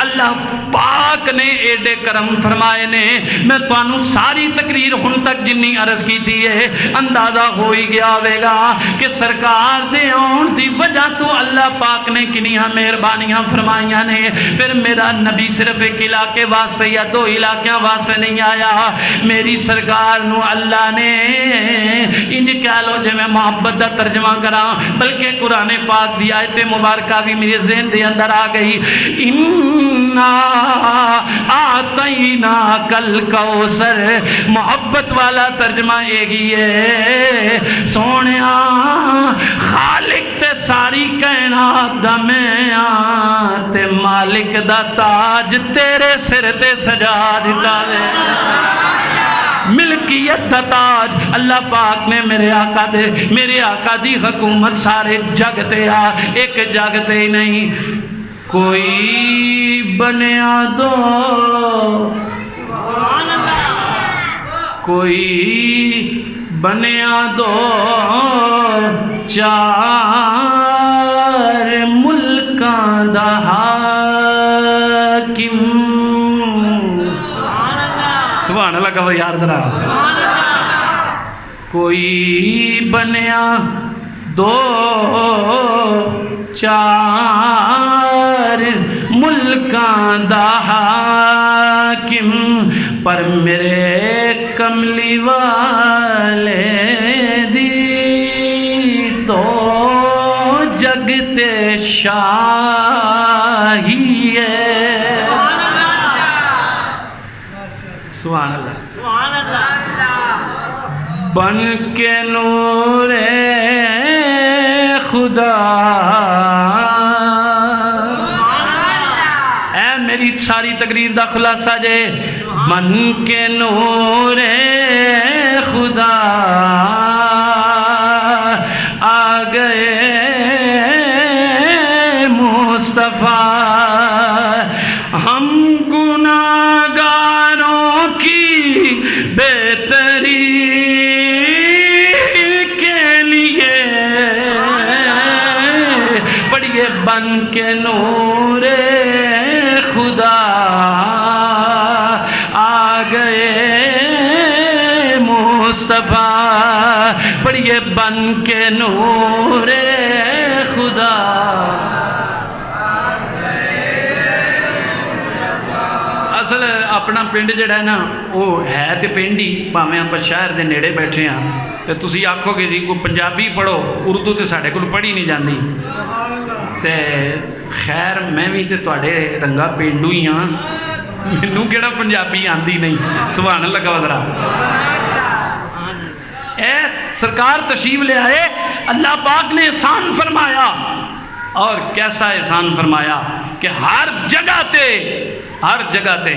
اللہ پاک نے ایڈے کرم فرمائے نے۔ میں توانوں ساری تقریر ہن تک جنی عرض کی تھی ہے اندازہ ہوئی گیا ہوئے گا کہ سرکار دے آن دی وجہ تو اللہ پاک نے کنیاں مہربانیاں فرمائیاں نے۔ پھر میرا نبی صرف ایک علاقے واسطے یا دو علاقیاں واسطے نہیں آیا، میری سرکار نو اللہ نے انج کہہ لو جے میں محبت دا ترجمہ کراں، بلکہ قرآن پاک دی آیت مبارکہ بھی میرے ذہن دے اندر آ گئی۔ اِنَّا آتَيْنَا کل کوثر، محبت والا ترجمہ ایگی ہے سونیا خالق تے ساری کائنات دا میں آن تے مالک دا تاج تیرے سر تے سجا دیتا ہے۔ ملکیت دا تاج اللہ پاک نے میرے آقا دی حکومت سارے جگ تے آ، ایک جگ تے ہی نہیں۔ کوئی بنیا دو، کوئی بنیا دو چار ملکاں دا حاکم۔ سبحان اللہ کہو یار ذرا۔ کوئی بنیا دو چار ملکاں دا حاکم، پر میرے کملی والے دی تو جگ تے شاہی ہے۔ سبحان اللہ، سبحان اللہ۔ بن کے نور خدا، اے میری ساری تقریر دا خلاصہ جے، بن کے نور خدا آ گئے مصطفیٰ، ہم گناہگاروں کی بہتری کے لیے پڑھیے بن کے نور خدا آ گئے مصطفیٰ، پڑھیے بن کے نور خدا اصل اپنا پنڈ جڑا ہے نا وہ ہے تو پنڈ ہی، پاویں آپ شہر دے نیڑے بیٹھے ہاں تو تسی آکھو گے جی کوئی پنجابی پڑھو، اردو تے ساڈے کول پڑھی نہیں جاندی، تے خیر میں بھی تے تواڈے رنگا پینڈو ہی ہاں، مینوں کیڑا پنجابی آندی نہیں، سبحان اللہ کا ذرا اے سرکار تشریف لے آئے، اللہ پاک نے احسان فرمایا، اور کیسا احسان فرمایا کہ ہر جگہ تے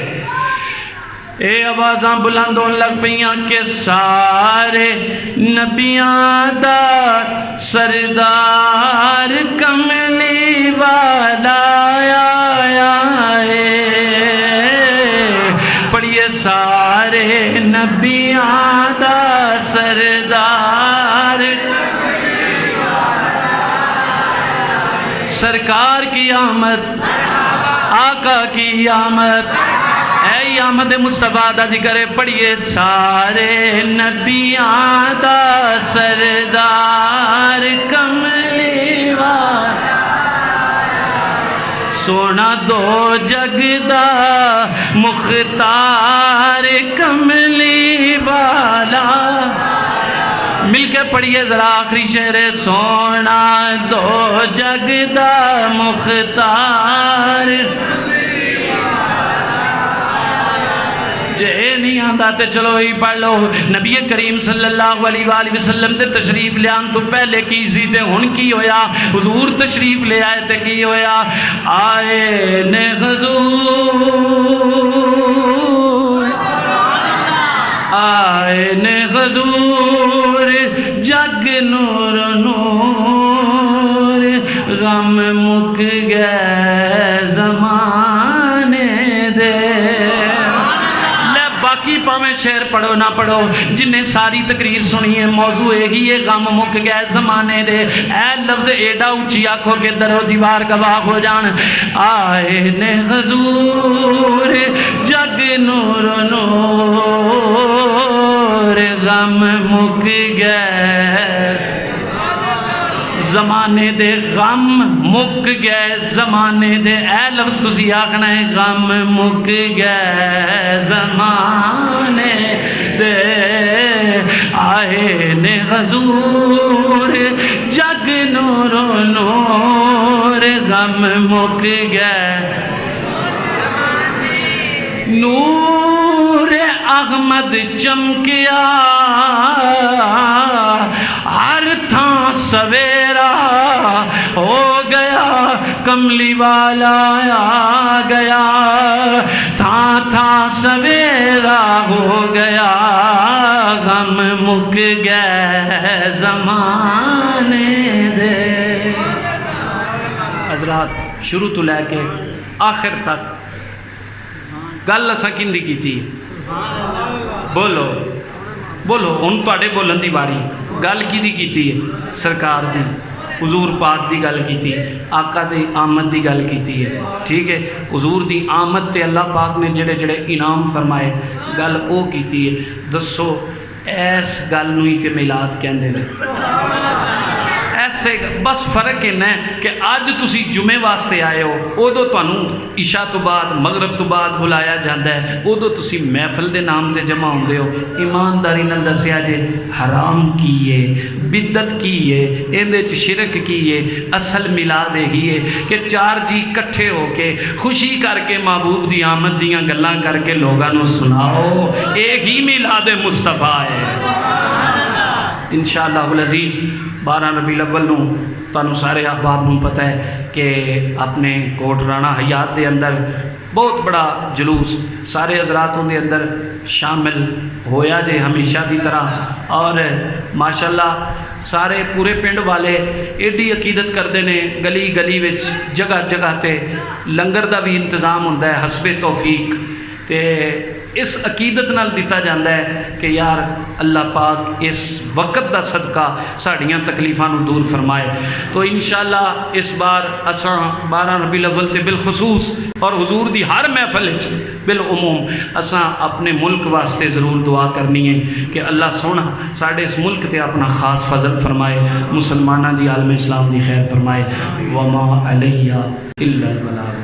اے آوازاں بلند ہون لگ پیاں کہ سارے نبیاں دا سردار کملی والا آیا ہے، پڑھیے سارے نبیاں دا سردار سرکار کی آمد، آقا کی آمد، اے آمد مصطفیٰ دا ذکر پڑھیے سارے نبیاں دا سردار کملی والا، سونا دو جگ دا مختار کملی والا، مل کے پڑھیے ذرا آخری شعر، سونا دو جگ دا مختار، جے نہیں آندہ تے چلو ہی پڑھ لو، نبی کریم صلی اللہ علیہ وآلہ وسلم تے تشریف لے آن تو پہلے کی سی تے ہن کی ہویا، حضور تشریف لے آئے تے کی ہویا، آئے نے حضور، آئے نے حضور، جگ نور نور، غم مک گئے زمانے دے، باقی پاویں شعر پڑھو نہ پڑھو، جن نے ساری تقریر سنی ہے موضوع یہی ہے، غم مک گئے زمانے دے، اے لفظ ایڈا اونچی آنکھوں کے در و دیوار گواہ ہو جان، آئے نے حضور جگ نور نور، غم مک گئے زمانے دے، غم مک گئے زمانے دے، اے لفظ تسی آخنا ہے غم مک گئے زمانے دے، آئے نے حضور جگ نور نور، غم مک گئے، نور احمد چمکیا ہر تھاں سویرا ہو گیا، کملی والا آ گیا، تھاں تھاں سویرا ہو گیا، غم مک گئے زمانے دے۔ حضرات شروع تو لے کے آخر تک گل اساں کیندی کیتی، بولو بولو ہن تواڈے بولن دی باری، گل کیدی کیتی ہے؟ سرکار دی، حضور پاک دی گل کیتی، آقا دی آمد دی گل کیتی ہے، ٹھیک ہے، حضور دی آمد تے اللہ پاک نے جڑے جڑے انعام فرمائے گل او کیتی ہے، دسو ایس گل نوں ہی کہ میلاد کہندے نے، ایسے بس فرق ہے کہ آج تسی جمعے واسطے آئے ہو، ادو تانوں عشاء تو بعد مغرب تو بعد بلایا جاتا ہے، ادو تسی محفل دے نام تے جمع ہوندے ہو، ایمانداری نال دسیا جے حرام کی ہے، بدعت کی ہے، اندے چ شرک کی ہے، اصل میلاد یہی ہے کہ چار جی کٹھے ہو کے خوشی کر کے محبوب دی آمد دیاں گلاں کر کے لوگاں نو سناؤ، یہی میلاد مصطفیٰ ہے۔ انشاءاللہ العزیز 12 ربیع الاول نو تانوں سارے احباب نوں پتہ ہے کہ اپنے کوٹ رانا حیات دے اندر بہت بڑا جلوس سارے حضرات دے اندر شامل ہویا جے ہمیشہ دی طرح، اور ماشاءاللہ سارے پورے پنڈ والے ایڈی عقیدت کردے نے، گلی گلی وچ جگہ جگہ تے لنگر دا بھی انتظام ہوندا ہے حسب توفیق، تے اس عقیدت نال دیتا جاندہ ہے کہ یار اللہ پاک اس وقت دا صدقہ ساڑیاں تکلیفاں نو دور فرمائے۔ تو انشاءاللہ اس بار اساں 12 ربیع الاول تے بالخصوص اور حضور دی ہر محفل وچ بالعموم اساں اپنے ملک واسطے ضرور دعا کرنی ہے کہ اللہ سونا ساڑے اس ملک تے اپنا خاص فضل فرمائے، مسلمانہ دی عالم اسلام دی خیر فرمائے۔ وما علیہ الا البلاغ۔